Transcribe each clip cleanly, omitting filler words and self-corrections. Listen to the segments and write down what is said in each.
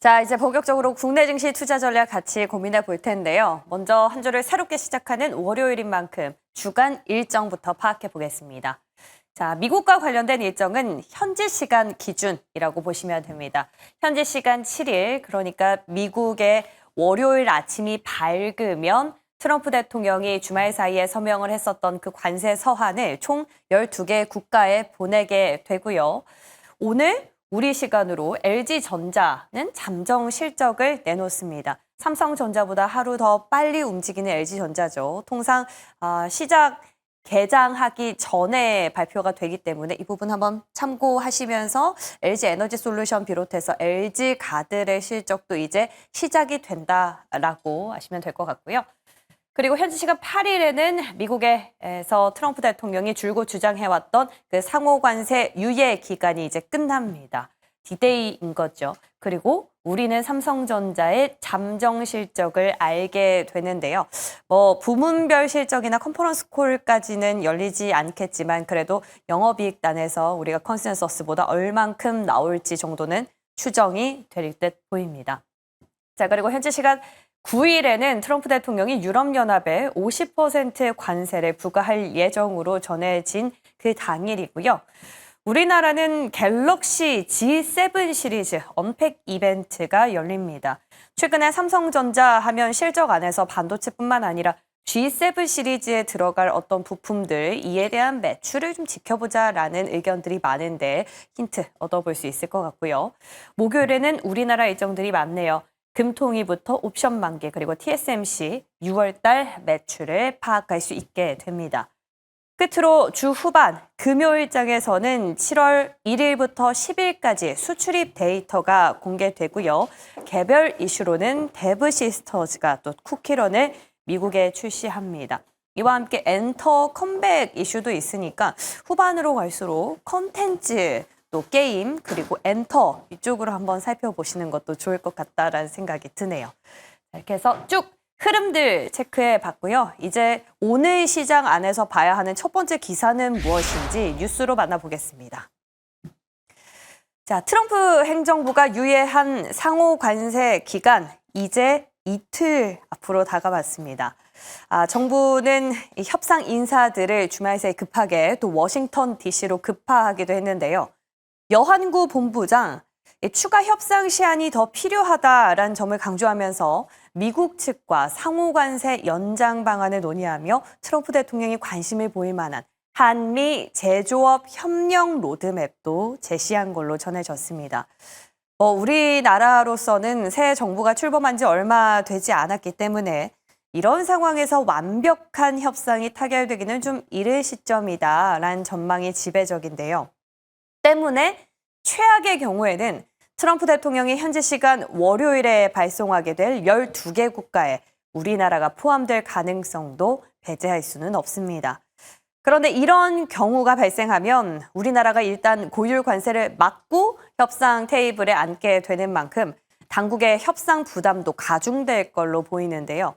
자, 이제 본격적으로 국내 증시 투자 전략 같이 고민해 볼 텐데요. 먼저 한 주를 새롭게 시작하는 월요일인 만큼 주간 일정부터 파악해 보겠습니다. 자, 미국과 관련된 일정은 현지 시간 기준이라고 보시면 됩니다. 현지 시간 7일, 그러니까 미국의 월요일 아침이 밝으면 트럼프 대통령이 주말 사이에 서명을 했었던 그 관세 서한을 총 12개 국가에 보내게 되고요. 오늘 우리 시간으로 LG전자는 잠정 실적을 내놓습니다. 삼성전자보다 하루 더 빨리 움직이는 LG전자죠. 통상 시작 개장하기 전에 발표가 되기 때문에 이 부분 한번 참고하시면서 LG에너지솔루션 비롯해서 LG가들의 실적도 이제 시작이 된다라고 하시면 될 것 같고요. 그리고 현지 시간 8일에는 미국에서 트럼프 대통령이 줄곧 주장해왔던 그 상호관세 유예 기간이 이제 끝납니다. 디데이인 거죠. 그리고 우리는 삼성전자의 잠정 실적을 알게 되는데요. 부문별 실적이나 컨퍼런스 콜까지는 열리지 않겠지만 그래도 영업이익단에서 우리가 컨센서스보다 얼만큼 나올지 정도는 추정이 될 듯 보입니다. 자, 그리고 현지 시간 9일에는 트럼프 대통령이 유럽연합에 50% 관세를 부과할 예정으로 전해진 그 당일이고요. 우리나라는 갤럭시 G7 시리즈 언팩 이벤트가 열립니다. 최근에 삼성전자 하면 실적 안에서 반도체뿐만 아니라 G7 시리즈에 들어갈 어떤 부품들, 이에 대한 매출을 좀 지켜보자라는 의견들이 많은데 힌트 얻어볼 수 있을 것 같고요. 목요일에는 우리나라 일정들이 많네요. 금통위부터 옵션 만기 그리고 TSMC 6월달 매출을 파악할 수 있게 됩니다. 끝으로 주 후반 금요일장에서는 7월 1일부터 10일까지 수출입 데이터가 공개되고요. 개별 이슈로는 데브 시스터즈가 또 쿠키런을 미국에 출시합니다. 이와 함께 엔터 컴백 이슈도 있으니까 후반으로 갈수록 컨텐츠, 또 게임, 그리고 엔터 이쪽으로 한번 살펴보시는 것도 좋을 것 같다라는 생각이 드네요. 이렇게 해서 쭉 흐름들 체크해 봤고요. 이제 오늘 시장 안에서 봐야 하는 첫 번째 기사는 무엇인지 뉴스로 만나보겠습니다. 자, 트럼프 행정부가 유예한 상호 관세 기간 이제 이틀 앞으로 다가왔습니다. 정부는 이 협상 인사들을 주말 사이 급하게 또 워싱턴 DC로 급파하기도 했는데요. 여한구 본부장, 추가 협상 시한이 더 필요하다라는 점을 강조하면서 미국 측과 상호관세 연장 방안을 논의하며 트럼프 대통령이 관심을 보일 만한 한미 제조업 협력 로드맵도 제시한 걸로 전해졌습니다. 우리나라로서는 새 정부가 출범한 지 얼마 되지 않았기 때문에 이런 상황에서 완벽한 협상이 타결되기는 좀 이른 시점이다라는 전망이 지배적인데요. 때문에 최악의 경우에는 트럼프 대통령이 현지 시간 월요일에 발송하게 될 12개 국가에 우리나라가 포함될 가능성도 배제할 수는 없습니다. 그런데 이런 경우가 발생하면 우리나라가 일단 고율 관세를 막고 협상 테이블에 앉게 되는 만큼 당국의 협상 부담도 가중될 걸로 보이는데요.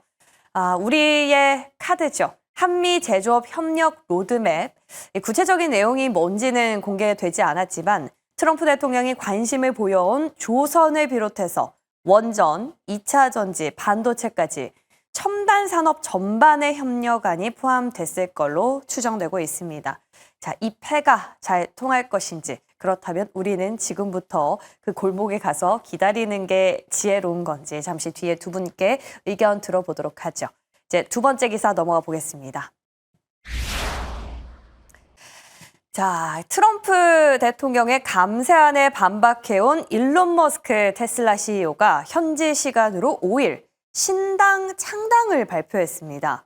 우리의 카드죠. 한미 제조업 협력 로드맵, 구체적인 내용이 뭔지는 공개되지 않았지만 트럼프 대통령이 관심을 보여온 조선을 비롯해서 원전, 2차 전지, 반도체까지 첨단 산업 전반의 협력안이 포함됐을 걸로 추정되고 있습니다. 자, 이 패가 잘 통할 것인지, 그렇다면 우리는 지금부터 그 골목에 가서 기다리는 게 지혜로운 건지 잠시 뒤에 두 분께 의견 들어보도록 하죠. 이제 두 번째 기사 넘어가 보겠습니다. 자, 트럼프 대통령의 감세안에 반박해온 일론 머스크 테슬라 CEO가 현지 시간으로 5일 신당 창당을 발표했습니다.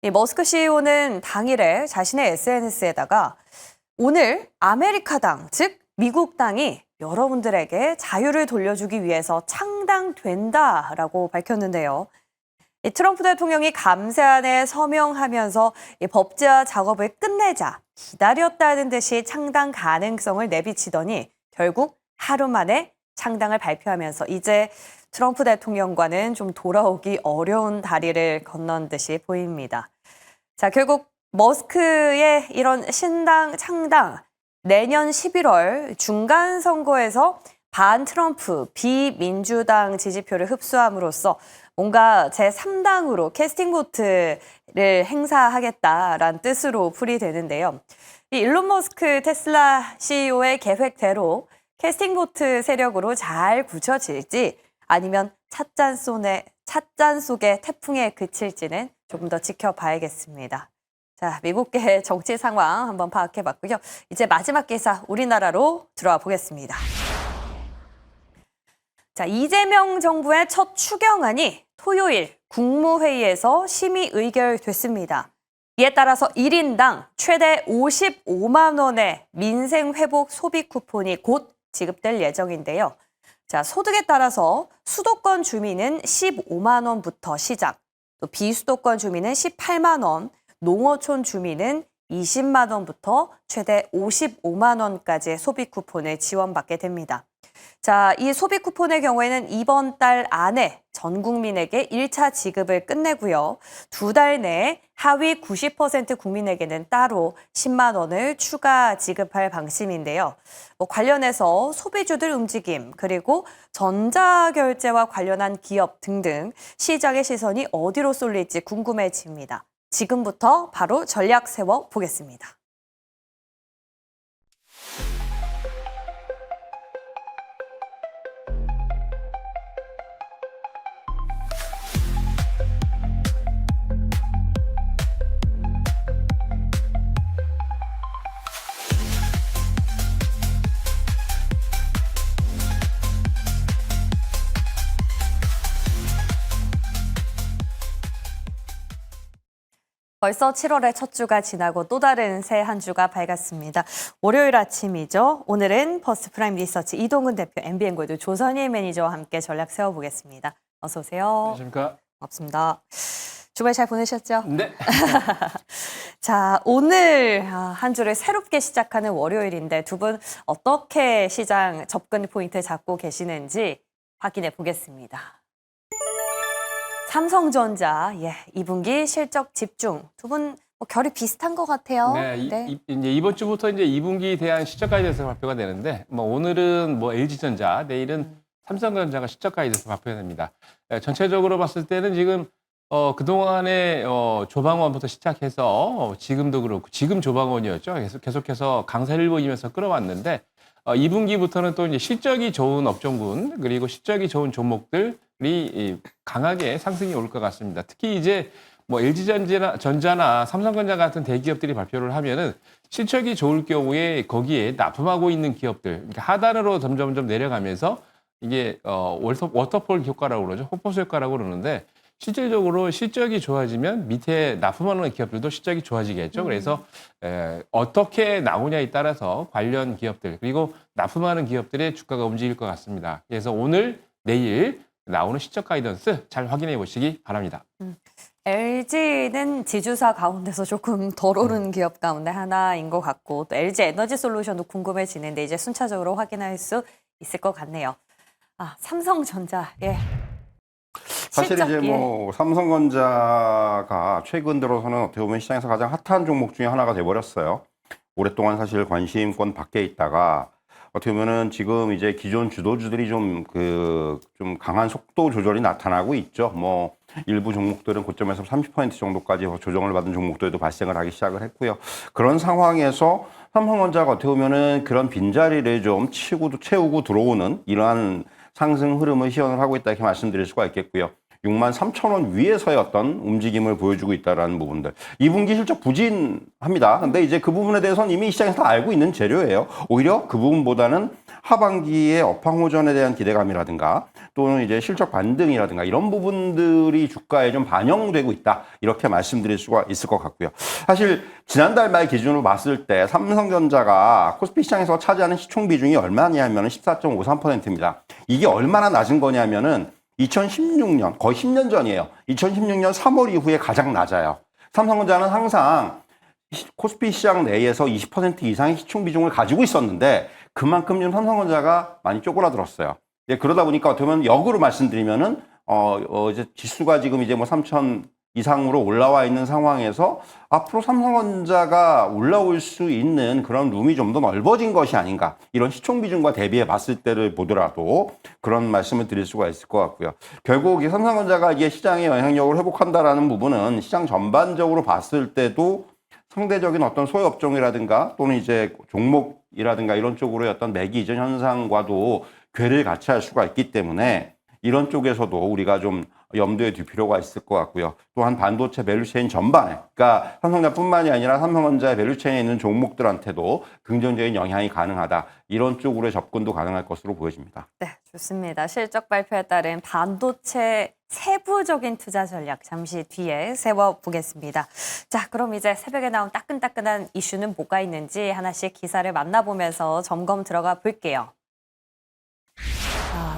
이 머스크 CEO는 당일에 자신의 SNS에다가 오늘 아메리카당, 즉 미국당이 여러분들에게 자유를 돌려주기 위해서 창당된다라고 밝혔는데요. 트럼프 대통령이 감세안에 서명하면서 법제화 작업을 끝내자 기다렸다는 듯이 창당 가능성을 내비치더니 결국 하루 만에 창당을 발표하면서 이제 트럼프 대통령과는 좀 돌아오기 어려운 다리를 건넌 듯이 보입니다. 자, 결국 머스크의 이런 신당 창당, 내년 11월 중간 선거에서 반 트럼프 비민주당 지지표를 흡수함으로써 뭔가 제3당으로 캐스팅 보트를 행사하겠다라는 뜻으로 풀이되는데요. 이 일론 머스크 테슬라 CEO의 계획대로 캐스팅 보트 세력으로 잘 굳혀질지 아니면 찻잔 속의 태풍에 그칠지는 조금 더 지켜봐야겠습니다. 자, 미국계 정치 상황 한번 파악해봤고요. 이제 마지막 기사 우리나라로 들어와 보겠습니다. 자, 이재명 정부의 첫 추경안이 토요일 국무회의에서 심의 의결됐습니다. 이에 따라서 1인당 최대 55만 원의 민생회복 소비 쿠폰이 곧 지급될 예정인데요. 자, 소득에 따라서 수도권 주민은 15만 원부터 시작, 또 비수도권 주민은 18만 원, 농어촌 주민은 20만 원부터 최대 55만 원까지의 소비 쿠폰을 지원받게 됩니다. 자, 이 소비 쿠폰의 경우에는 이번 달 안에 전 국민에게 1차 지급을 끝내고요. 2달 내에 하위 90% 국민에게는 따로 10만 원을 추가 지급할 방침인데요. 관련해서 소비주들 움직임, 그리고 전자결제와 관련한 기업 등등 시장의 시선이 어디로 쏠릴지 궁금해집니다. 지금부터 바로 전략 세워보겠습니다. 벌써 7월의 첫 주가 지나고 또 다른 새 한 주가 밝았습니다. 월요일 아침이죠. 오늘은 퍼스트프라임 리서치 이동근 대표, MBN골드 조선일 매니저와 함께 전략 세워보겠습니다. 어서 오세요. 안녕하십니까. 반갑습니다. 주말 잘 보내셨죠? 네. 자, 오늘 한 주를 새롭게 시작하는 월요일인데 두 분 어떻게 시장 접근 포인트 잡고 계시는지 확인해 보겠습니다. 삼성전자, 2분기 실적 집중. 두 분 결이 비슷한 것 같아요. 네, 이제 이번 주부터 이제 2분기 대한 실적 가이던스 발표가 되는데, 오늘은 LG전자, 내일은 삼성전자가 실적 가이던스 발표가 됩니다. 전체적으로 봤을 때는 지금 그동안에 조방원부터 시작해서 지금도 그렇고, 지금 조방원이었죠. 계속해서 강세를 보이면서 끌어왔는데, 2분기부터는 또 이제 실적이 좋은 업종군, 그리고 실적이 좋은 종목들이 강하게 상승이 올 것 같습니다. 특히 이제 LG전자나 삼성전자 같은 대기업들이 발표를 하면은 실적이 좋을 경우에 거기에 납품하고 있는 기업들, 그러니까 하단으로 점점 내려가면서 이게 워터폴 효과라고 그러죠. 호포수 효과라고 그러는데, 실질적으로 실적이 좋아지면 밑에 납품하는 기업들도 실적이 좋아지겠죠. 그래서 어떻게 나오냐에 따라서 관련 기업들, 그리고 납품하는 기업들의 주가가 움직일 것 같습니다. 그래서 오늘, 내일 나오는 실적 가이던스 잘 확인해 보시기 바랍니다. LG는 지주사 가운데서 조금 덜 오른 기업 가운데 하나인 것 같고, 또 LG 에너지 솔루션도 궁금해지는데 이제 순차적으로 확인할 수 있을 것 같네요. 삼성전자, 사실 이제 삼성전자가 최근 들어서는 어떻게 보면 시장에서 가장 핫한 종목 중에 하나가 돼버렸어요. 오랫동안 사실 관심권 밖에 있다가 어떻게 보면은 지금 이제 기존 주도주들이 좀 강한 속도 조절이 나타나고 있죠. 일부 종목들은 고점에서 30% 정도까지 조정을 받은 종목들도 발생을 하기 시작을 했고요. 그런 상황에서 삼성전자가 어떻게 보면은 그런 빈자리를 좀 채우고 들어오는 이러한 상승 흐름을 시연을 하고 있다, 이렇게 말씀드릴 수가 있겠고요. 63,000원 위에서의 어떤 움직임을 보여주고 있다는 부분들. 2분기 실적 부진합니다. 근데 이제 그 부분에 대해서는 이미 시장에서 다 알고 있는 재료예요. 오히려 그 부분보다는 하반기의 업황호전에 대한 기대감이라든가 또는 이제 실적 반등이라든가 이런 부분들이 주가에 좀 반영되고 있다, 이렇게 말씀드릴 수가 있을 것 같고요. 사실 지난달 말 기준으로 봤을 때 삼성전자가 코스피 시장에서 차지하는 시총 비중이 얼마냐면 14.53%입니다. 이게 얼마나 낮은 거냐면은 2016년, 거의 10년 전이에요. 2016년 3월 이후에 가장 낮아요. 삼성전자는 항상 코스피 시장 내에서 20% 이상의 시총 비중을 가지고 있었는데 그만큼 지금 삼성전자가 많이 쪼그라들었어요. 그러다 보니까 어떻게 보면 역으로 말씀드리면은 이제 지수가 지금 이제 3,200 이상으로 올라와 있는 상황에서 앞으로 삼성전자가 올라올 수 있는 그런 룸이 좀 더 넓어진 것이 아닌가. 이런 시총 비중과 대비해 봤을 때를 보더라도 그런 말씀을 드릴 수가 있을 것 같고요. 결국 이 삼성전자가 이게 시장의 영향력을 회복한다라는 부분은 시장 전반적으로 봤을 때도 상대적인 어떤 소외 업종이라든가 또는 이제 종목이라든가 이런 쪽으로의 어떤 매기 이전 현상과도 궤를 같이 할 수가 있기 때문에 이런 쪽에서도 우리가 좀 염두에 둘 필요가 있을 것 같고요. 또한 반도체 밸류체인 전반에, 그러니까 삼성전자뿐만이 아니라 삼성전자의 밸류체인에 있는 종목들한테도 긍정적인 영향이 가능하다. 이런 쪽으로의 접근도 가능할 것으로 보여집니다. 네, 좋습니다. 실적 발표에 따른 반도체 세부적인 투자 전략 잠시 뒤에 세워보겠습니다. 자, 그럼 이제 새벽에 나온 따끈따끈한 이슈는 뭐가 있는지 하나씩 기사를 만나보면서 점검 들어가 볼게요.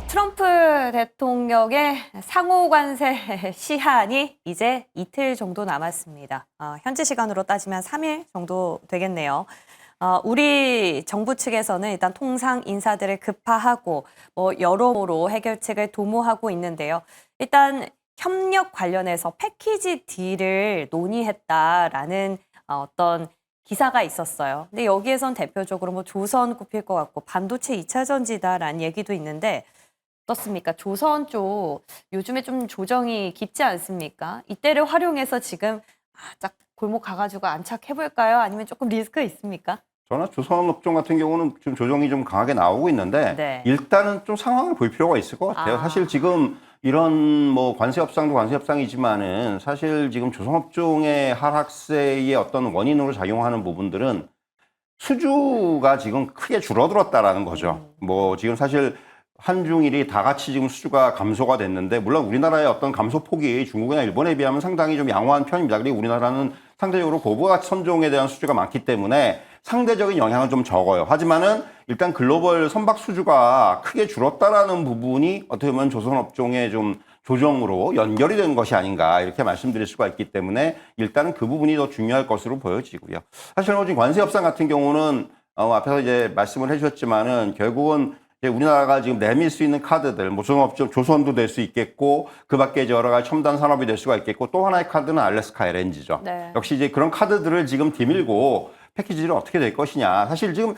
트럼프 대통령의 상호 관세 시한이 이제 이틀 정도 남았습니다. 현지 시간으로 따지면 3일 정도 되겠네요. 우리 정부 측에서는 일단 통상 인사들을 급파하고 여러모로 해결책을 도모하고 있는데요. 일단 협력 관련해서 패키지 딜을 논의했다라는 어떤 기사가 있었어요. 근데 여기에선 대표적으로 조선 꼽힐 것 같고 반도체 2차 전지다라는 얘기도 있는데 어떻습니까? 조선 쪽 요즘에 좀 조정이 깊지 않습니까? 이때를 활용해서 지금 딱 골목 가가지고 안착해볼까요? 아니면 조금 리스크 있습니까? 저는 조선 업종 같은 경우는 좀 조정이 좀 강하게 나오고 있는데 네. 일단은 좀 상황을 볼 필요가 있을 것 같아요. 사실 지금 이런 뭐 관세 협상도 관세 협상이지만은 사실 지금 조선 업종의 하락세의 어떤 원인으로 작용하는 부분들은 수주가 지금 크게 줄어들었다라는 거죠. 뭐 지금 사실 한중일이 다 같이 지금 수주가 감소가 됐는데 물론 우리나라의 어떤 감소 폭이 중국이나 일본에 비하면 상당히 좀 양호한 편입니다. 그리고 우리나라는 상대적으로 고부가 선종에 대한 수주가 많기 때문에 상대적인 영향은 좀 적어요. 하지만은 일단 글로벌 선박 수주가 크게 줄었다라는 부분이 어떻게 보면 조선업종의 좀 조정으로 연결이 된 것이 아닌가 이렇게 말씀드릴 수가 있기 때문에 일단은 그 부분이 더 중요할 것으로 보여지고요. 사실 지금 관세 협상 같은 경우는 앞에서 이제 말씀을 해주셨지만은 결국은 이제 우리나라가 지금 내밀 수 있는 카드들, 뭐 조선업종, 조선도 될 수 있겠고, 그 밖에 이제 여러 가지 첨단 산업이 될 수가 있겠고, 또 하나의 카드는 알래스카 LNG죠. 네. 역시 이제 그런 카드들을 지금 뒤밀고 패키지를 어떻게 될 것이냐. 사실 지금,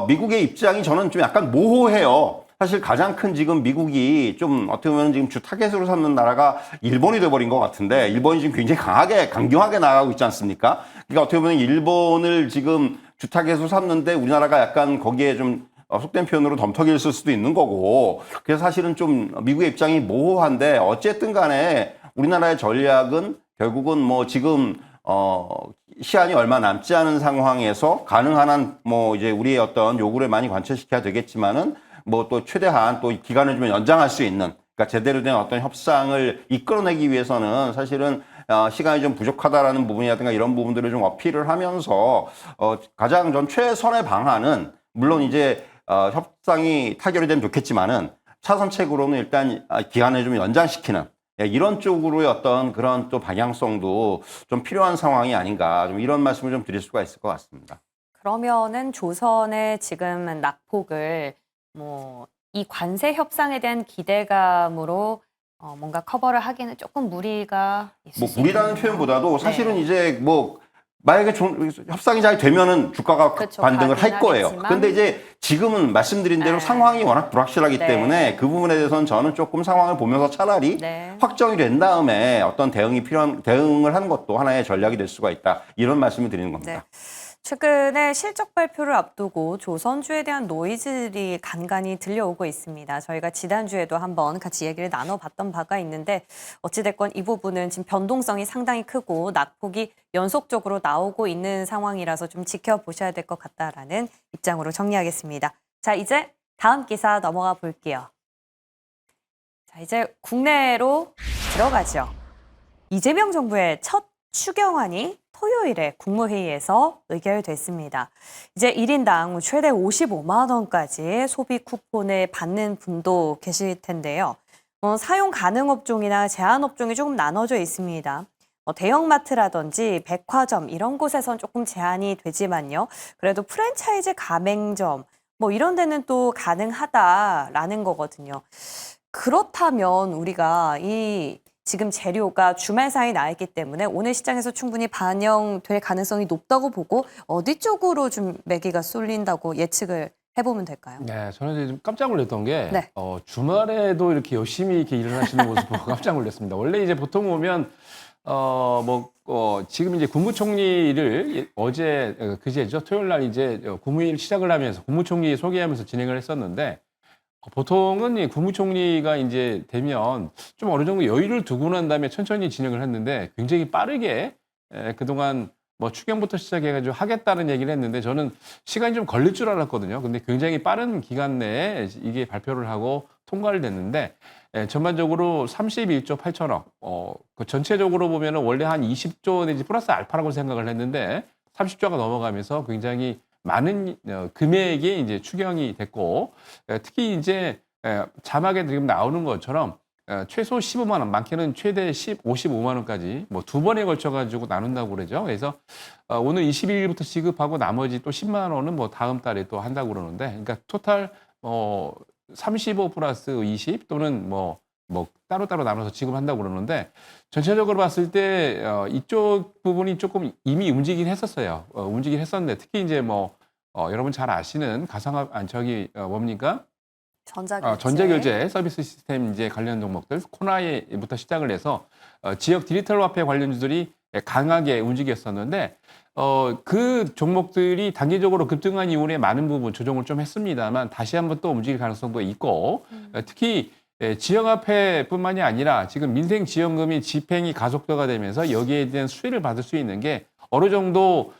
미국의 입장이 저는 좀 약간 모호해요. 사실 가장 큰 지금 미국이 좀 어떻게 보면 지금 주 타겟으로 삼는 나라가 일본이 돼버린 것 같은데, 일본이 지금 굉장히 강경하게 나가고 있지 않습니까? 그러니까 어떻게 보면 일본을 지금 주 타겟으로 삼는데 우리나라가 약간 거기에 좀 속된 표현으로 덤터기를 쓸 수도 있는 거고 그래서 사실은 좀 미국의 입장이 모호한데 어쨌든 간에 우리나라의 전략은 결국은 뭐 지금 시한이 얼마 남지 않은 상황에서 가능한 한 뭐 이제 우리의 어떤 요구를 많이 관철시켜야 되겠지만은 뭐 또 최대한 또 기간을 좀 연장할 수 있는 그러니까 제대로 된 어떤 협상을 이끌어내기 위해서는 사실은 시간이 좀 부족하다라는 부분이라든가 이런 부분들을 좀 어필을 하면서 가장 전 최선의 방안은 물론 이제 협상이 타결이 되면 좋겠지만은 차선책으로는 일단 기간을 좀 연장시키는 이런 쪽으로의 어떤 그런 또 방향성도 좀 필요한 상황이 아닌가 좀 이런 말씀을 좀 드릴 수가 있을 것 같습니다. 그러면은 조선의 지금 낙폭을 이 관세 협상에 대한 기대감으로 뭔가 커버를 하기는 조금 무리가 있을 수 무리라는 있나요? 표현보다도 사실은 네. 이제 만약에 협상이 잘 되면은 주가가 그렇죠. 반등을 할 거예요. 하겠지만. 근데 이제 지금은 말씀드린 대로 네. 상황이 워낙 불확실하기 네. 때문에 그 부분에 대해서는 저는 조금 상황을 보면서 차라리 네. 확정이 된 다음에 어떤 대응을 하는 것도 하나의 전략이 될 수가 있다. 이런 말씀을 드리는 겁니다. 네. 최근에 실적 발표를 앞두고 조선주에 대한 노이즈들이 간간히 들려오고 있습니다. 저희가 지난주에도 한번 같이 얘기를 나눠봤던 바가 있는데 어찌됐건 이 부분은 지금 변동성이 상당히 크고 낙폭이 연속적으로 나오고 있는 상황이라서 좀 지켜보셔야 될 것 같다라는 입장으로 정리하겠습니다. 자, 이제 다음 기사 넘어가 볼게요. 자, 이제 국내로 들어가죠. 이재명 정부의 첫 추경안이 토요일에 국무회의에서 의결됐습니다. 이제 1인당 최대 55만 원까지 소비 쿠폰을 받는 분도 계실 텐데요. 사용 가능 업종이나 제한 업종이 조금 나눠져 있습니다. 대형마트라든지 백화점 이런 곳에선 조금 제한이 되지만요. 그래도 프랜차이즈 가맹점 이런 데는 또 가능하다라는 거거든요. 그렇다면 우리가 이 지금 재료가 주말 사이 나 있기 때문에 오늘 시장에서 충분히 반영될 가능성이 높다고 보고 어디 쪽으로 좀 매기가 쏠린다고 예측을 해보면 될까요? 네, 저는 이제 좀 깜짝 놀랐던 게 네. 주말에도 이렇게 열심히 이렇게 일을 하시는 모습 보고 깜짝 놀랐습니다. 원래 이제 보통 보면 지금 이제 국무총리를 어제 그제죠 토요일 날 이제 국무회의를 시작을 하면서 국무총리 소개하면서 진행을 했었는데 보통은 이 국무총리가 이제 되면 좀 어느 정도 여유를 두고 난 다음에 천천히 진행을 했는데 굉장히 빠르게 그동안 뭐 추경부터 시작해가지고 하겠다는 얘기를 했는데 저는 시간이 좀 걸릴 줄 알았거든요. 근데 굉장히 빠른 기간 내에 이게 발표를 하고 통과를 됐는데 전반적으로 31조 8천억. 그 전체적으로 보면은 원래 한 20조 내지 플러스 알파라고 생각을 했는데 30조가 넘어가면서 굉장히 많은 금액이 이제 추경이 됐고 특히 이제 자막에 지금 나오는 것처럼 최소 15만 원, 많게는 최대 55만 원까지 뭐 두 번에 걸쳐 가지고 나눈다고 그러죠. 그래서 오늘 21일부터 지급하고 나머지 또 10만 원은 뭐 다음 달에 또 한다고 그러는데, 그러니까 토탈 35 플러스 20 또는 뭐 따로따로 나눠서 지급한다고 그러는데 전체적으로 봤을 때 이쪽 부분이 조금 이미 움직이긴 했었어요. 움직이긴 했었는데 특히 이제 여러분 잘 아시는 가상화 뭡니까? 전자결제 서비스 시스템 이제 관련 종목들 코나에부터 시작을 해서 지역 디지털 화폐 관련주들이 강하게 움직였었는데 그 종목들이 단기적으로 급등한 이후에 많은 부분 조정을 좀 했습니다만 다시 한번 또 움직일 가능성도 있고 특히 지역화폐뿐만이 아니라 지금 민생지원금이 집행이 가속화가 되면서 여기에 대한 수혜를 받을 수 있는 게 어느 정도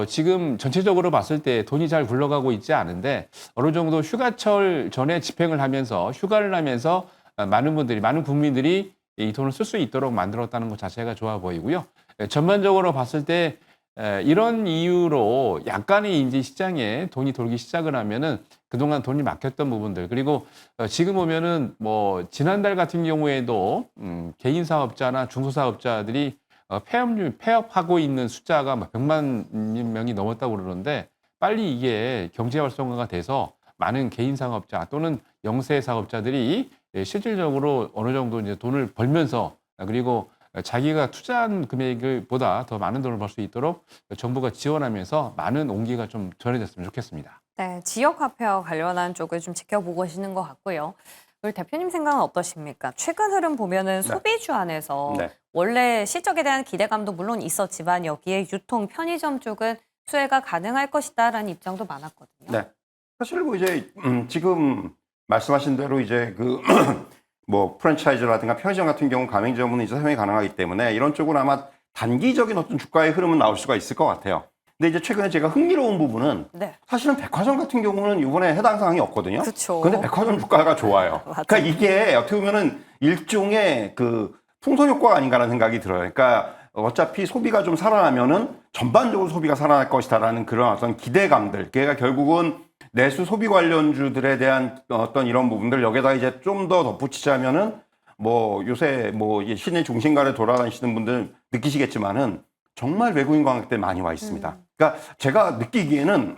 지금 전체적으로 봤을 때 돈이 잘 굴러가고 있지 않은데 어느 정도 휴가철 전에 집행을 하면서 휴가를 하면서 많은 국민들이 이 돈을 쓸 수 있도록 만들었다는 것 자체가 좋아 보이고요. 전반적으로 봤을 때 이런 이유로 약간의 이제 시장에 돈이 돌기 시작을 하면은 그동안 돈이 막혔던 부분들 그리고 지금 보면은 지난달 같은 경우에도 개인 사업자나 중소사업자들이 폐업하고 있는 숫자가 100만 명이 넘었다고 그러는데 빨리 이게 경제 활성화가 돼서 많은 개인 사업자 또는 영세 사업자들이 실질적으로 어느 정도 이제 돈을 벌면서 그리고 자기가 투자한 금액보다 더 많은 돈을 벌 수 있도록 정부가 지원하면서 많은 온기가 좀 전해졌으면 좋겠습니다. 네, 지역화폐와 관련한 쪽을 좀 지켜보고 계시는 것 같고요. 우리 대표님 생각은 어떠십니까? 최근 흐름 보면은 소비주 안에서 원래 실적에 대한 기대감도 물론 있었지만 여기에 유통, 편의점 쪽은 수혜가 가능할 것이다라는 입장도 많았거든요. 네. 사실 이제 지금 말씀하신 대로 이제 프랜차이즈라든가 편의점 같은 경우 가맹점은 이제 사용이 가능하기 때문에 이런 쪽은 아마 단기적인 어떤 주가의 흐름은 나올 수가 있을 것 같아요. 근데 이제 최근에 제가 흥미로운 부분은 사실은 백화점 같은 경우는 이번에 해당 사항이 없거든요. 그렇죠. 근데 백화점 주가가 좋아요. 그러니까 이게 어떻게 보면은 일종의 풍선 효과가 아닌가라는 생각이 들어요. 그러니까 어차피 소비가 좀 살아나면은 전반적으로 소비가 살아날 것이다라는 그런 어떤 기대감들. 그러니까 결국은 내수 소비 관련주들에 대한 어떤 이런 부분들 여기다가 이제 좀 더 덧붙이자면은 요새 시내 중심가를 돌아다니시는 분들 느끼시겠지만은 정말 외국인 관광객들 많이 와 있습니다. 그러니까 제가 느끼기에는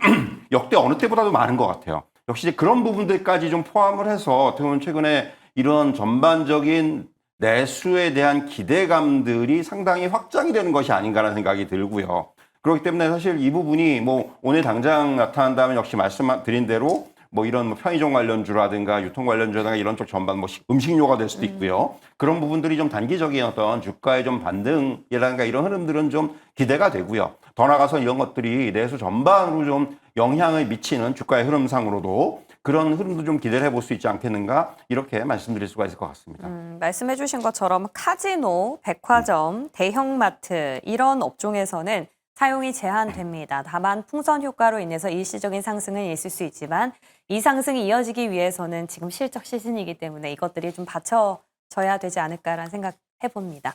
역대 어느 때보다도 많은 것 같아요. 역시 그런 부분들까지 좀 포함을 해서 어떻게 보면 최근에 이런 전반적인 내수에 대한 기대감들이 상당히 확장이 되는 것이 아닌가라는 생각이 들고요. 그렇기 때문에 사실 이 부분이 오늘 당장 나타난다면 역시 말씀드린 대로 이런 편의점 관련주라든가 유통 관련주라든가 이런 쪽 전반 음식료가 될 수도 있고요. 그런 부분들이 좀 단기적인 어떤 주가의 좀 반등이라든가 이런 흐름들은 좀 기대가 되고요. 더 나아가서 이런 것들이 내수 전반으로 좀 영향을 미치는 주가의 흐름상으로도 그런 흐름도 좀 기대를 해볼 수 있지 않겠는가 이렇게 말씀드릴 수가 있을 것 같습니다. 말씀해 주신 것처럼 카지노, 백화점, 대형마트 이런 업종에서는 사용이 제한됩니다. 다만 풍선 효과로 인해서 일시적인 상승은 있을 수 있지만 이 상승이 이어지기 위해서는 지금 실적 시즌이기 때문에 이것들이 좀 받쳐져야 되지 않을까라는 생각 해봅니다.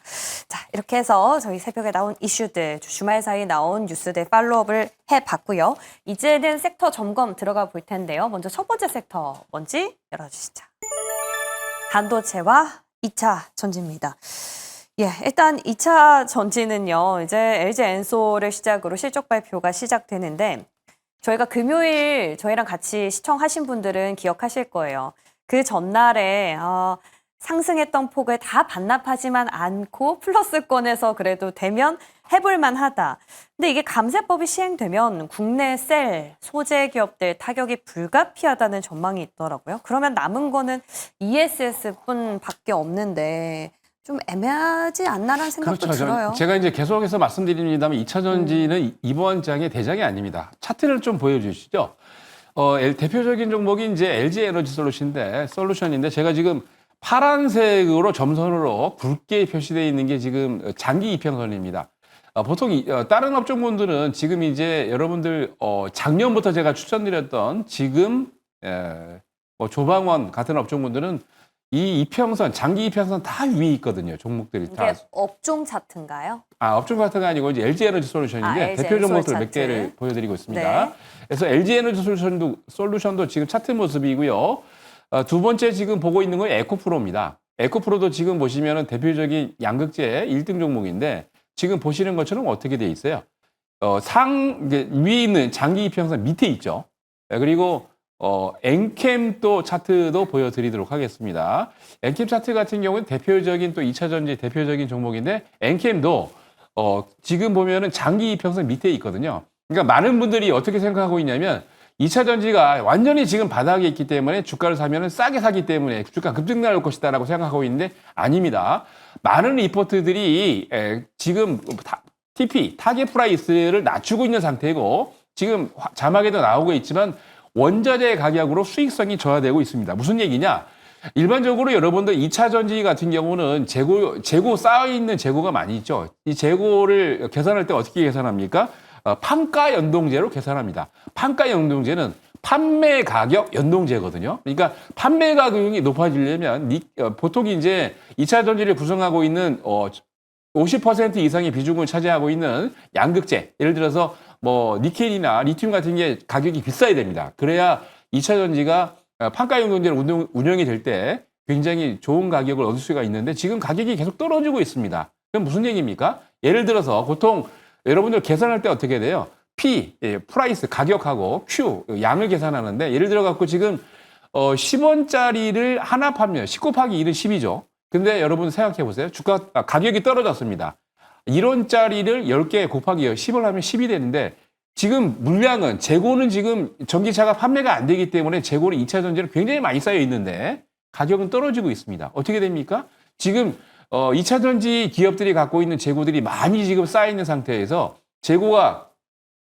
자, 이렇게 해서 저희 새벽에 나온 이슈들, 주말 사이 나온 뉴스들 팔로우업을 해봤고요. 이제는 섹터 점검 들어가 볼 텐데요. 먼저 첫 번째 섹터 뭔지 열어주시죠. 반도체와 2차 전지입니다. 예, 일단 2차 전지는요, 이제 LG 엔솔을 시작으로 실적 발표가 시작되는데, 저희가 금요일 저희랑 같이 시청하신 분들은 기억하실 거예요. 그 전날에 상승했던 폭을 다 반납하지만 않고 플러스권에서 그래도 되면 해볼 만하다. 근데 이게 감세법이 시행되면 국내 셀, 소재 기업들 타격이 불가피하다는 전망이 있더라고요. 그러면 남은 거는 ESS뿐밖에 없는데 좀 애매하지 않나라는 생각도 그렇죠. 들어요. 제가 이제 계속해서 말씀드립니다만 2차 전지는 이번 장의 대장이 아닙니다. 차트를 좀 보여주시죠. 대표적인 종목이 이제 LG 에너지 솔루션인데 제가 지금 파란색으로 점선으로 굵게 표시되어 있는 게 지금 장기 이평선입니다. 보통 다른 업종군들은 지금 이제 여러분들 작년부터 제가 추천드렸던 지금 뭐 조방원 같은 업종군들은 이 이평선, 장기 이평선 다 위에 있거든요. 종목들이 다. 이게 업종 차트인가요? 업종 같은 거 아니고 이제 LG 에너지 솔루션인데 LG 대표 종목들 차트. 몇 개를 보여드리고 있습니다. 네. 그래서 LG 에너지 솔루션도 지금 차트 모습이고요. 두 번째 지금 보고 있는 건 에코프로입니다. 에코프로도 지금 보시면은 대표적인 양극재 1등 종목인데 지금 보시는 것처럼 어떻게 돼 있어요? 이제 위에 있는 장기 이평선 밑에 있죠. 그리고 엔캠 또 차트도 보여드리도록 하겠습니다. 엔캠 차트 같은 경우는 대표적인 또 2차 전지 대표적인 종목인데 엔캠도 지금 보면은 장기 이평선 밑에 있거든요. 그러니까 많은 분들이 어떻게 생각하고 있냐면 2차 전지가 완전히 지금 바닥에 있기 때문에 주가를 사면은 싸게 사기 때문에 주가 급등 나올 것이다라고 생각하고 있는데 아닙니다. 많은 리포트들이 지금 TP 타겟 프라이스를 낮추고 있는 상태고 지금 자막에도 나오고 있지만 원자재 가격으로 수익성이 저하되고 있습니다. 무슨 얘기냐? 일반적으로 여러분들 2차 전지 같은 경우는 재고 쌓여있는 재고가 많이 있죠. 이 재고를 계산할 때 어떻게 계산합니까? 판가 연동제로 계산합니다. 판가 연동제는 판매 가격 연동제거든요. 그러니까 판매 가격이 높아지려면 보통 이제 2차 전지를 구성하고 있는 50% 이상의 비중을 차지하고 있는 양극재, 예를 들어서 뭐 니켈이나 리튬 같은 게 가격이 비싸야 됩니다. 그래야 2차 전지가 판가 연동제로 운영이 될 때 굉장히 좋은 가격을 얻을 수가 있는데 지금 가격이 계속 떨어지고 있습니다. 그럼 무슨 얘기입니까? 예를 들어서 보통 여러분들 계산할 때 어떻게 돼요? P, 프라이스, 가격하고 Q, 양을 계산하는데 예를 들어 갖고 지금 10원짜리를 하나 팔면 10 곱하기 1은 10이죠. 근데 여러분 생각해 보세요. 가격이 떨어졌습니다. 1원짜리를 10개 곱하기 10을 하면 10이 되는데 지금 물량은 재고는 지금 전기차가 판매가 안 되기 때문에 재고는 2차 전지는 굉장히 많이 쌓여 있는데 가격은 떨어지고 있습니다. 어떻게 됩니까? 지금 2차 전지 기업들이 갖고 있는 재고들이 많이 지금 쌓여 있는 상태에서 재고가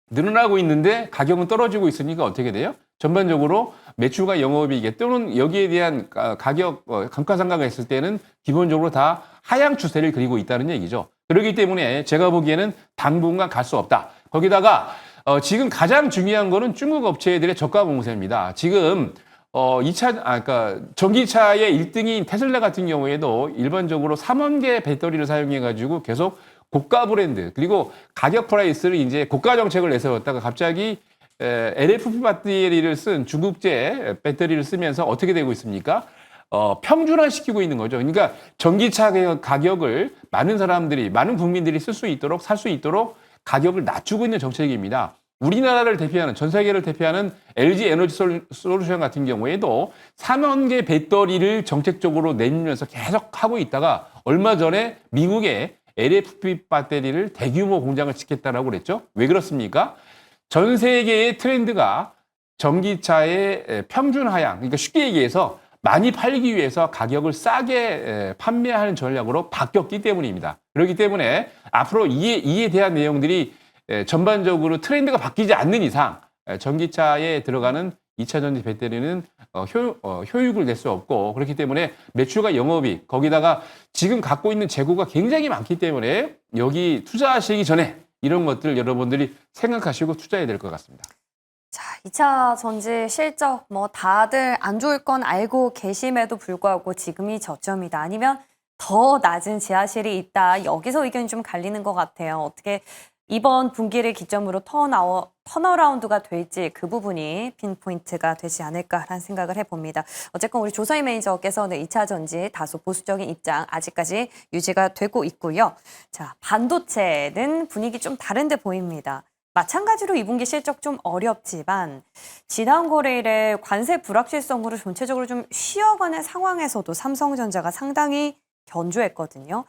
늘어나고 있는데 가격은 떨어지고 있으니까 어떻게 돼요? 전반적으로 매출과 영업이익에 또는 여기에 대한 가격 감가상각가 있을 때는 기본적으로 다 하향 추세를 그리고 있다는 얘기죠. 그렇기 때문에 제가 보기에는 당분간 갈 수 없다. 거기다가 지금 가장 중요한 거는 중국 업체들의 저가 공세입니다. 지금 그러니까 전기차의 1등인 테슬라 같은 경우에도 일반적으로 3원계 배터리를 사용해 가지고 계속 고가 브랜드 그리고 가격 프라이스를 이제 고가 정책을 내세웠다가 갑자기 LFP 배터리를 쓴 중국제 배터리를 쓰면서 어떻게 되고 있습니까? 평준화시키고 있는 거죠. 그러니까 전기차 가격을 많은 국민들이 쓸 수 있도록 살 수 있도록 가격을 낮추고 있는 정책입니다. 우리나라를 대표하는 전 세계를 대표하는 LG 에너지 솔루션 같은 경우에도 3원계 배터리를 정책적으로 내밀면서 계속 하고 있다가 얼마 전에 미국에 LFP 배터리를 대규모 공장을 짓겠다라고 그랬죠. 왜 그렇습니까? 전 세계의 트렌드가 전기차의 평균 하향, 그러니까 쉽게 얘기해서 많이 팔기 위해서 가격을 싸게 판매하는 전략으로 바뀌었기 때문입니다. 그렇기 때문에 앞으로 이에 대한 내용들이 전반적으로 트렌드가 바뀌지 않는 이상 전기차에 들어가는 2차 전지 배터리는 효율을 낼 수 없고 그렇기 때문에 매출과 영업이익 거기다가 지금 갖고 있는 재고가 굉장히 많기 때문에 여기 투자하시기 전에 이런 것들 여러분들이 생각하시고 투자해야 될 것 같습니다. 자, 2차 전지 실적 뭐 다들 안 좋을 건 알고 계심에도 불구하고 지금이 저점이다. 아니면 더 낮은 지하실이 있다. 여기서 의견이 좀 갈리는 것 같아요. 어떻게 이번 분기를 기점으로 턴어라운드가 될지 그 부분이 핀포인트가 되지 않을까라는 생각을 해봅니다. 어쨌건 우리 조서희 매니저께서는 2차 전지 다소 보수적인 입장 아직까지 유지가 되고 있고요. 자, 반도체는 분위기 좀 다른데 보입니다. 마찬가지로 2분기 실적 좀 어렵지만 지난 거래일에 관세 불확실성으로 전체적으로 좀 쉬어가는 상황에서도 삼성전자가 상당히 견조했거든요.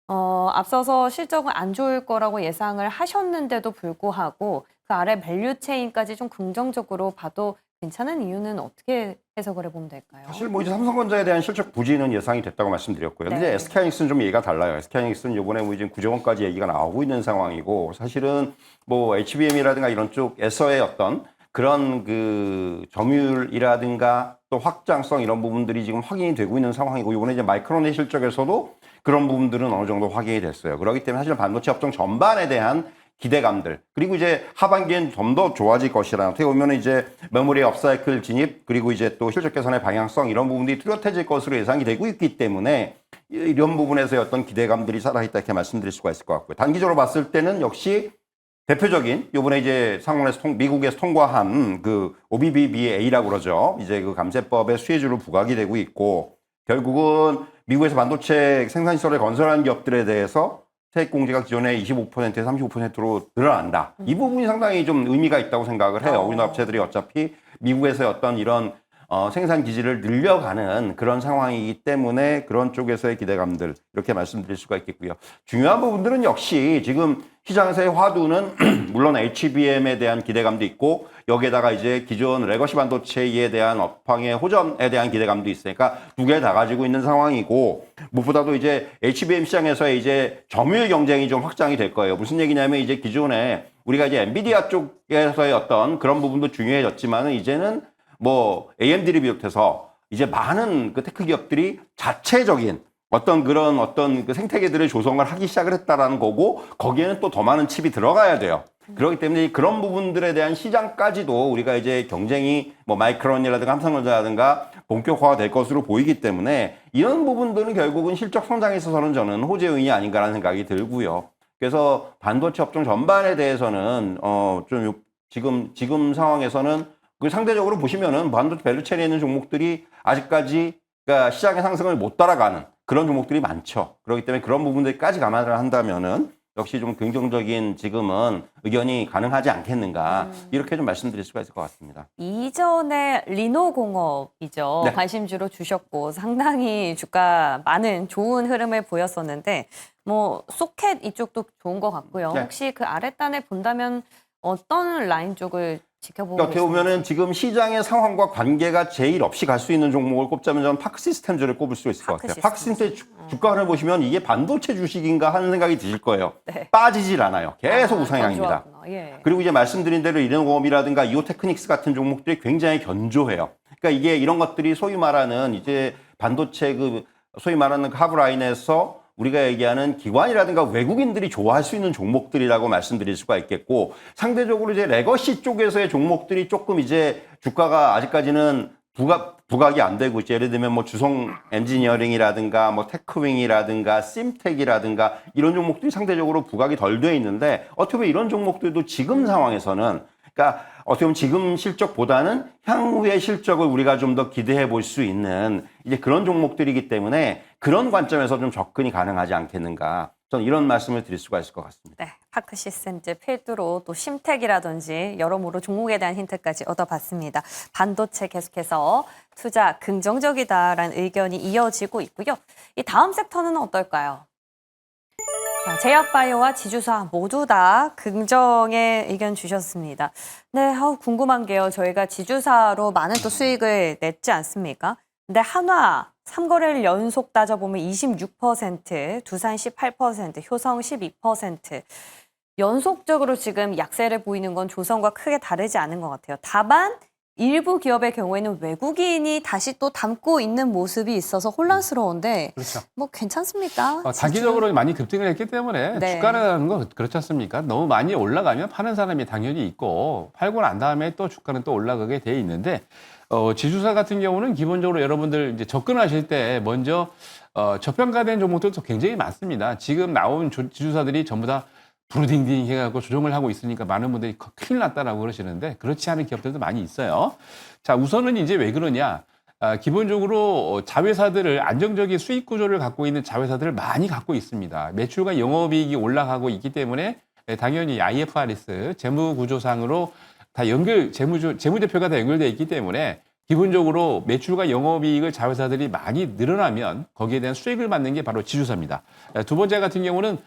앞서서 실적은 안 좋을 거라고 예상을 하셨는데도 불구하고 그 아래 밸류체인까지 좀 긍정적으로 봐도 괜찮은 이유는 어떻게 해석을 해보면 될까요? 사실 뭐 이제 삼성전자에 대한 실적 부진은 예상이 됐다고 말씀드렸고요. 근데 네. SK하이닉스는 좀 얘기가 달라요. SK하이닉스는 이번에 뭐 이제 9조 원까지 얘기가 나오고 있는 상황이고, 사실은 뭐 HBM이라든가 이런 쪽에서의 어떤 그런 그 점유율이라든가 또 확장성 이런 부분들이 지금 확인이 되고 있는 상황이고, 이번에 이제 마이크론의 실적에서도 그런 부분들은 어느 정도 확인이 됐어요. 그렇기 때문에 사실 반도체 업종 전반에 대한 기대감들, 그리고 이제 하반기엔 좀 더 좋아질 것이라, 어떻게 보면 이제 메모리 업사이클 진입, 그리고 이제 또 실적 개선의 방향성 이런 부분들이 뚜렷해질 것으로 예상이 되고 있기 때문에 이런 부분에서의 어떤 기대감들이 살아있다 이렇게 말씀드릴 수가 있을 것 같고요. 단기적으로 봤을 때는 역시 대표적인 요번에 이제 상원에서 미국에서 통과한 그 OBBBA라고 그러죠. 이제 그 감세법의 수혜주로 부각이 되고 있고, 결국은 미국에서 반도체 생산시설을 건설한 기업들에 대해서 세액공제가 기존에 25%에서 35%로 늘어난다. 이 부분이 상당히 좀 의미가 있다고 생각을 해요. 우리나라 업체들이 어차피 미국에서의 어떤 이런 생산 기지를 늘려가는 그런 상황이기 때문에 그런 쪽에서의 기대감들 이렇게 말씀드릴 수가 있겠고요. 중요한 부분들은 역시 지금 시장에서의 화두는 물론 HBM에 대한 기대감도 있고, 여기에다가 이제 기존 레거시 반도체에 대한 업황의 호전에 대한 기대감도 있으니까 두 개 다 가지고 있는 상황이고, 무엇보다도 이제 HBM 시장에서의 이제 점유율 경쟁이 좀 확장이 될 거예요. 무슨 얘기냐면 이제 기존에 우리가 이제 엔비디아 쪽에서의 어떤 그런 부분도 중요해졌지만은 이제는 뭐 AMD를 비롯해서 이제 많은 그 테크 기업들이 자체적인 어떤 그런 어떤 그 생태계들을 조성을 하기 시작을 했다라는 거고, 거기에는 또 더 많은 칩이 들어가야 돼요. 그렇기 때문에 그런 부분들에 대한 시장까지도 우리가 이제 경쟁이 뭐 마이크론이라든가 삼성전자라든가 본격화가 될 것으로 보이기 때문에 이런 부분들은 결국은 실적 성장에 있어서는 저는 호재 요인이 아닌가라는 생각이 들고요. 그래서 반도체 업종 전반에 대해서는 좀 지금 상황에서는 그 상대적으로 보시면은 반도체 밸류체인에 있는 종목들이 아직까지 그러니까 시장의 상승을 못 따라가는 그런 종목들이 많죠. 그렇기 때문에 그런 부분들까지 감안을 한다면은 역시 좀 긍정적인 지금은 의견이 가능하지 않겠는가, 이렇게 좀 말씀드릴 수가 있을 것 같습니다. 이전에 리노공업이죠. 네. 관심주로 주셨고 상당히 주가 많은 좋은 흐름을 보였었는데 뭐 소켓 이쪽도 좋은 것 같고요. 네. 혹시 그 아랫단에 본다면 어떤 라인 쪽을 지켜보고 그러니까 어떻게 계신지? 보면은 지금 시장의 상황과 관계가 제일 없이 갈 수 있는 종목을 꼽자면 저는 파크 시스템즈를 꼽을 수 있을 것 같아요. 파크 시스템즈 주가를 보시면 이게 반도체 주식인가 하는 생각이 드실 거예요. 네. 빠지질 않아요. 계속 우상향입니다. 견조하구나. 예. 그리고 이제 말씀드린 대로 이노공업이라든가 이오테크닉스 같은 종목들이 굉장히 견조해요. 그러니까 이게 이런 것들이 소위 말하는 이제 반도체 그 소위 말하는 그 하브라인에서 우리가 얘기하는 기관이라든가 외국인들이 좋아할 수 있는 종목들이라고 말씀드릴 수가 있겠고, 상대적으로 이제 레거시 쪽에서의 종목들이 조금 이제 주가가 아직까지는 부각이 안 되고 있죠. 예를 들면 뭐 주성 엔지니어링이라든가 뭐 테크윙이라든가 심텍이라든가 이런 종목들이 상대적으로 부각이 덜 돼 있는데, 어떻게 보면 이런 종목들도 지금 상황에서는 그러니까 어떻게 보면 지금 실적보다는 향후의 실적을 우리가 좀 더 기대해 볼 수 있는 이제 그런 종목들이기 때문에 그런 관점에서 좀 접근이 가능하지 않겠는가. 저는 이런 말씀을 드릴 수가 있을 것 같습니다. 네, 파크 시스템즈 필두로 또 심텍이라든지 여러모로 종목에 대한 힌트까지 얻어봤습니다. 반도체 계속해서 투자 긍정적이다라는 의견이 이어지고 있고요. 이 다음 섹터는 어떨까요? 자, 제약바이오와 지주사 모두 다 긍정의 의견 주셨습니다. 네, 궁금한 게요. 저희가 지주사로 많은 또 수익을 냈지 않습니까? 근데 한화 3거래일 연속 따져보면 26%, 두산 18%, 효성 12%. 연속적으로 지금 약세를 보이는 건 조선과 크게 다르지 않은 것 같아요. 다만 일부 기업의 경우에는 외국인이 다시 또 담고 있는 모습이 있어서 혼란스러운데 그렇죠. 뭐 괜찮습니까? 단기적으로 많이 급등을 했기 때문에 네. 주가라는 건 그렇지 않습니까? 너무 많이 올라가면 파는 사람이 당연히 있고, 팔고 난 다음에 또 주가는 또 올라가게 돼 있는데, 지주사 같은 경우는 기본적으로 여러분들 이제 접근하실 때 먼저 저평가된 종목들도 굉장히 많습니다. 지금 나온 지주사들이 전부 다 부르딩딩 해갖고 조정을 하고 있으니까 많은 분들이 큰일 났다라고 그러시는데, 그렇지 않은 기업들도 많이 있어요. 자, 우선은 이제 왜 그러냐. 기본적으로 자회사들을 안정적인 수익 구조를 갖고 있는 자회사들을 많이 갖고 있습니다. 매출과 영업이익이 올라가고 있기 때문에 당연히 IFRS 재무구조상으로 다 재무제표가 다 연결되어 있기 때문에 기본적으로 매출과 영업이익을 자회사들이 많이 늘어나면 거기에 대한 수익을 받는 게 바로 지주사입니다. 두 번째 같은 경우는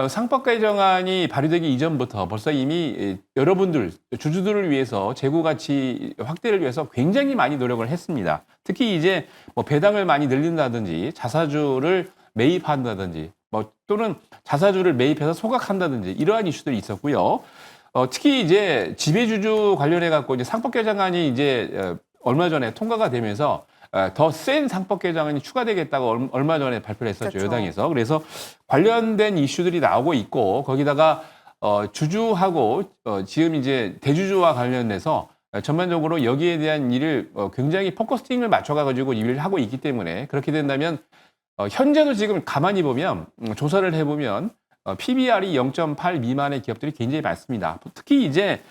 상법 개정안이 발의되기 이전부터 벌써 이미 여러분들 주주들을 위해서 재고 가치 확대를 위해서 굉장히 많이 노력을 했습니다. 특히 이제 뭐 배당을 많이 늘린다든지 자사주를 매입한다든지 또는 자사주를 매입해서 소각한다든지 이러한 이슈들이 있었고요. 특히 이제 지배주주 관련해 갖고 이제 상법 개정안이 이제 얼마 전에 통과가 되면서 더 센 상법 개정안이 추가되겠다고 얼마 전에 발표를 했었죠. 그렇죠. 여당에서. 그래서 관련된 이슈들이 나오고 있고 거기다가 주주하고 지금 이제 대주주와 관련돼서 전반적으로 여기에 대한 일을 굉장히 포커스팅을 맞춰가지고 일을 하고 있기 때문에 그렇게 된다면 현재도 지금 가만히 보면 조사를 해보면 PBR이 0.8 미만의 기업들이 굉장히 많습니다. 특히 이제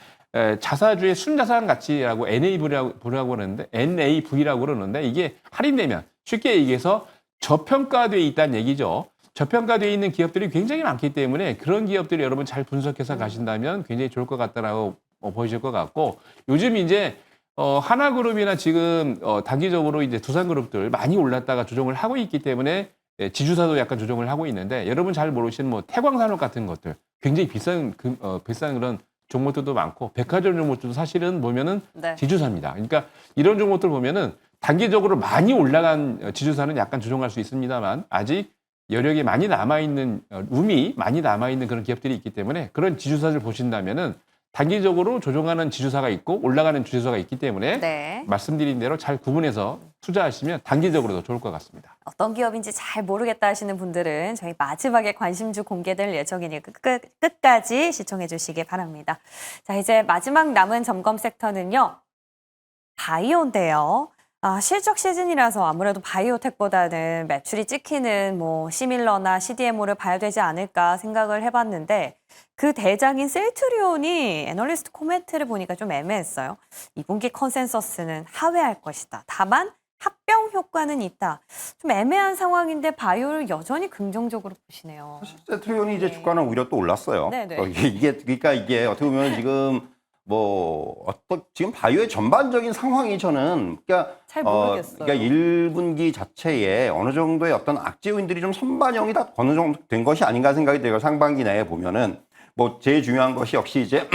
자사주의 순자산 가치라고 NAV라고 그러는데 이게 할인되면 쉽게 얘기해서 저평가되어 있다는 얘기죠. 저평가되어 있는 기업들이 굉장히 많기 때문에 그런 기업들이 여러분 잘 분석해서 가신다면 굉장히 좋을 것 같다라고 보이실 것 같고 요즘 이제 하나그룹이나 지금 단기적으로 이제 두산그룹들 많이 올랐다가 조정을 하고 있기 때문에 지주사도 약간 조정을 하고 있는데 여러분 잘 모르시는 뭐 태광산업 같은 것들 굉장히 비싼 그런 종목들도 많고 백화점 종목들도 사실은 보면은 네. 지주사입니다. 그러니까 이런 종목들 보면은 단기적으로 많이 올라간 지주사는 약간 조정할 수 있습니다만 아직 여력이 많이 남아있는 움이 많이 남아있는 그런 기업들이 있기 때문에 그런 지주사를 보신다면은 단기적으로 조정하는 지주사가 있고 올라가는 지주사가 있기 때문에 네. 말씀드린 대로 잘 구분해서 투자하시면 단기적으로도 좋을 것 같습니다. 어떤 기업인지 잘 모르겠다 하시는 분들은 저희 마지막에 관심주 공개될 예정이니까 끝까지 시청해 주시기 바랍니다. 자, 이제 마지막 남은 점검 섹터는요. 바이오인데요. 실적 시즌이라서 아무래도 바이오텍보다는 매출이 찍히는 뭐 시밀러나 CDMO를 봐야 되지 않을까 생각을 해봤는데 그 대장인 셀트리온이 애널리스트 코멘트를 보니까 좀 애매했어요. 2분기 컨센서스는 하회할 것이다. 다만 합병 효과는 있다. 좀 애매한 상황인데 바이오를 여전히 긍정적으로 보시네요. 셀트리온이 이제 네. 주가는 오히려 또 올랐어요. 네네. 그러니까 이게 어떻게 보면 지금 지금 바이오의 전반적인 상황이 저는 잘 모르겠어요. 그러니까 1분기 자체에 어느 정도의 어떤 악재 요인들이 좀 선반영이 다 어느 정도 된 것이 아닌가 생각이 들어요. 상반기 내에 보면은 뭐 제일 중요한 것이 역시 이제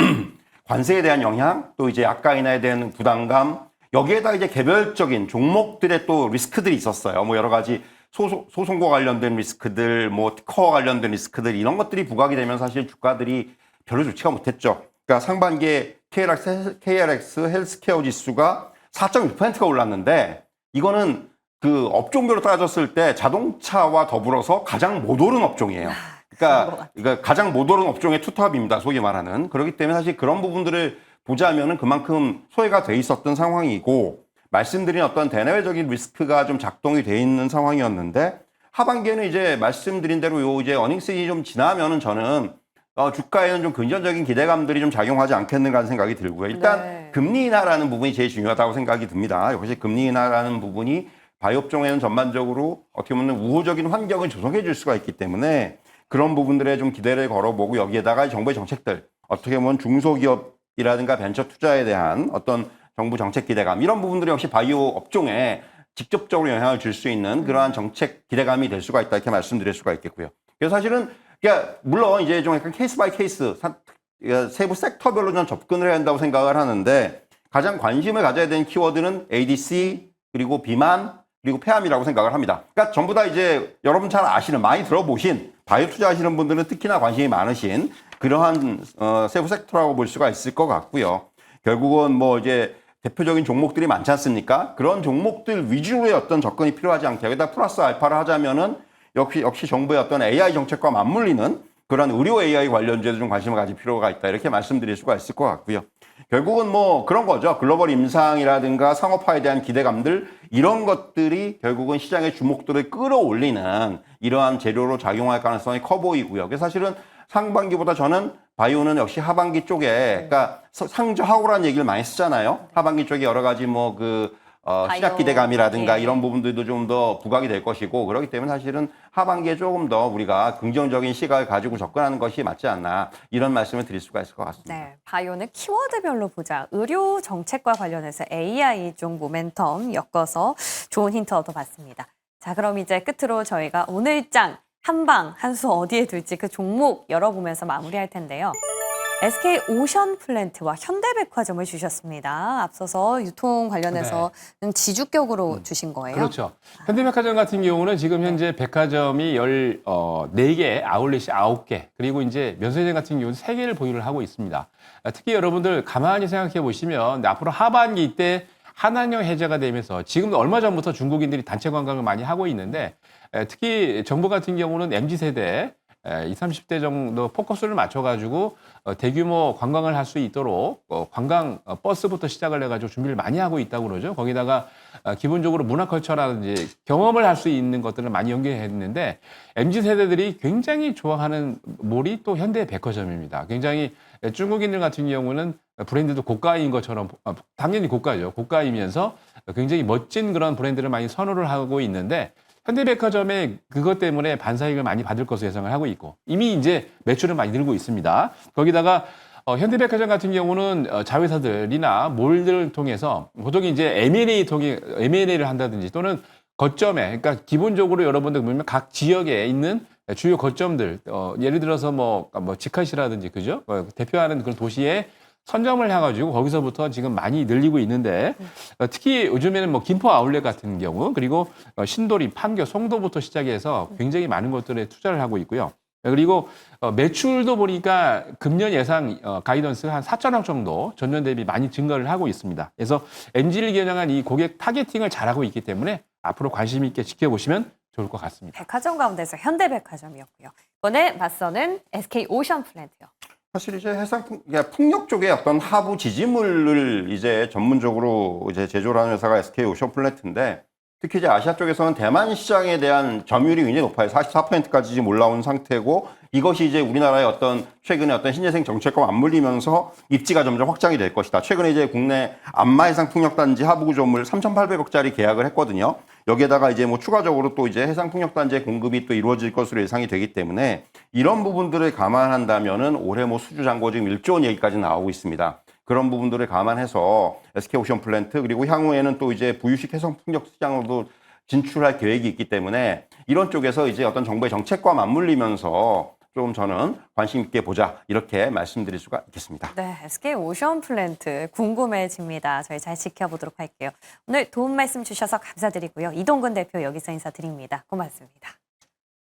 관세에 대한 영향, 또 이제 약가 인하에 대한 부담감, 여기에다 이제 개별적인 종목들의 또 리스크들이 있었어요. 뭐 여러 가지 소송과 관련된 리스크들, 뭐 특허와 관련된 리스크들 이런 것들이 부각이 되면 사실 주가들이 별로 좋지가 못했죠. 그러니까 상반기에 KRX 헬스케어 지수가 4.1%가 올랐는데 이거는 그 업종별로 따졌을 때 자동차와 더불어서 가장 못 오른 업종이에요. 그러니까 가장 못 오른 업종의 투톱입니다. 소위 말하는. 그렇기 때문에 사실 그런 부분들을 보자면은 그만큼 소외가 돼 있었던 상황이고 말씀드린 어떤 대내외적인 리스크가 좀 작동이 돼 있는 상황이었는데 하반기에는 이제 말씀드린 대로 요 이제 어닝 시즌이 좀 지나면은 저는 주가에는 좀 긍정적인 기대감들이 좀 작용하지 않겠는가 하는 생각이 들고요. 일단 네. 금리 인하라는 부분이 제일 중요하다고 생각이 듭니다. 역시 금리 인하라는 부분이 바이오업종에는 전반적으로 어떻게 보면 우호적인 환경을 조성해 줄 수가 있기 때문에 그런 부분들에 좀 기대를 걸어보고 여기에다가 정부의 정책들 어떻게 보면 중소기업이라든가 벤처 투자에 대한 어떤 정부 정책 기대감 이런 부분들이 역시 바이오 업종에 직접적으로 영향을 줄 수 있는 그러한 정책 기대감이 될 수가 있다 이렇게 말씀드릴 수가 있겠고요. 그래서 사실은 그러니까 물론 이제 좀 약간 케이스 바이 케이스 세부 섹터별로 좀 접근을 해야 한다고 생각을 하는데 가장 관심을 가져야 되는 키워드는 ADC 그리고 비만 그리고 폐암이라고 생각을 합니다. 그러니까 전부 다 이제 여러분 잘 아시는 많이 들어보신 바이오 투자하시는 분들은 특히나 관심이 많으신 그러한 세부 섹터라고 볼 수가 있을 것 같고요. 결국은 뭐 이제 대표적인 종목들이 많지 않습니까? 그런 종목들 위주로의 어떤 접근이 필요하지 않게 여기다 플러스 알파를 하자면은 역시 정부의 어떤 AI 정책과 맞물리는 그런 의료 AI 관련주에도 좀 관심을 가질 필요가 있다. 이렇게 말씀드릴 수가 있을 것 같고요. 결국은 뭐 그런 거죠. 글로벌 임상이라든가 상업화에 대한 기대감들 이런 것들이 결국은 시장의 주목도를 끌어올리는 이러한 재료로 작용할 가능성이 커 보이고요. 그래서 사실은 상반기보다 저는 바이오는 역시 하반기 쪽에 그러니까 상저하고라는 얘기를 많이 쓰잖아요. 하반기 쪽에 여러 가지 뭐 시작 기대감이라든가 예. 이런 부분들도 좀 더 부각이 될 것이고 그렇기 때문에 사실은 하반기에 조금 더 우리가 긍정적인 시각을 가지고 접근하는 것이 맞지 않나 이런 말씀을 드릴 수가 있을 것 같습니다. 네, 바이오는 키워드별로 보자. 의료 정책과 관련해서 AI 쪽 모멘텀 엮어서 좋은 힌트 얻어봤습니다. 자, 그럼 이제 끝으로 저희가 오늘 장 한방 한 수 어디에 둘지 그 종목 열어보면서 마무리할 텐데요. SK 오션플랜트와 현대백화점을 주셨습니다. 앞서서 유통 관련해서는 지주격으로 주신 거예요. 그렇죠. 현대백화점 같은 경우는 지금 현재 백화점이 4개, 아울렛이 9개, 그리고 이제 면세점 같은 경우는 3개를 보유를 하고 있습니다. 특히 여러분들 가만히 생각해 보시면 앞으로 하반기 때 한한령 해제가 되면서 지금 얼마 전부터 중국인들이 단체 관광을 많이 하고 있는데 특히 정부 같은 경우는 MZ세대 20, 30대 정도 포커스를 맞춰가지고 대규모 관광을 할 수 있도록 관광 버스부터 시작을 해가지고 준비를 많이 하고 있다고 그러죠. 거기다가 기본적으로 문화컬처라든지 경험을 할 수 있는 것들을 많이 연계했는데 MZ세대들이 굉장히 좋아하는 몰이 또 현대백화점입니다. 굉장히 중국인들 같은 경우는 브랜드도 고가인 것처럼 당연히 고가죠. 고가이면서 굉장히 멋진 그런 브랜드를 많이 선호를 하고 있는데 현대백화점에 그것 때문에 반사이익을 많이 받을 것으로 예상을 하고 있고 이미 이제 매출은 많이 늘고 있습니다. 거기다가 현대백화점 같은 경우는 자회사들이나 몰들을 통해서 보통 이제 M&A를 한다든지 또는 거점에 그러니까 기본적으로 여러분들 보면 각 지역에 있는 주요 거점들 예를 들어서 뭐 지카시라든지 그죠? 대표하는 그런 도시에 선점을 해가지고 거기서부터 지금 많이 늘리고 있는데 특히 요즘에는 뭐 김포 아울렛 같은 경우 그리고 신도리, 판교, 송도부터 시작해서 굉장히 많은 것들에 투자를 하고 있고요. 그리고 매출도 보니까 금년 예상 가이던스가 한 4천억 정도 전년 대비 많이 증가를 하고 있습니다. 그래서 MZ를 겨냥한 이 고객 타겟팅을 잘하고 있기 때문에 앞으로 관심 있게 지켜보시면 좋을 것 같습니다. 백화점 가운데서 현대백화점이었고요. 이번에 맞서는 SK 오션플랜트요. 사실 이제 풍력 쪽에 어떤 하부 지지물을 이제 전문적으로 이제 제조를 하는 회사가 SK 오션플랜트인데 특히 이제 아시아 쪽에서는 대만 시장에 대한 점유율이 굉장히 높아요. 44%까지 지금 올라온 상태고 이것이 이제 우리나라의 어떤 최근에 어떤 신재생 정책과 맞물리면서 입지가 점점 확장이 될 것이다. 최근에 이제 국내 안마해상 풍력단지 하부 구조물 3,800억짜리 계약을 했거든요. 여기에다가 이제 뭐 추가적으로 또 이제 해상 풍력단지의 공급이 또 이루어질 것으로 예상이 되기 때문에 이런 부분들을 감안한다면은 올해 뭐 수주 잔고 지금 1조 원 얘기까지 나오고 있습니다. 그런 부분들을 감안해서 SK 오션플랜트 그리고 향후에는 또 이제 부유식 해상 풍력 시장으로도 진출할 계획이 있기 때문에 이런 쪽에서 이제 어떤 정부의 정책과 맞물리면서 좀 저는 관심 있게 보자 이렇게 말씀드릴 수가 있겠습니다. 네, SK 오션플랜트 궁금해집니다. 저희 잘 지켜보도록 할게요. 오늘 도움 말씀 주셔서 감사드리고요. 이동근 대표 여기서 인사드립니다. 고맙습니다.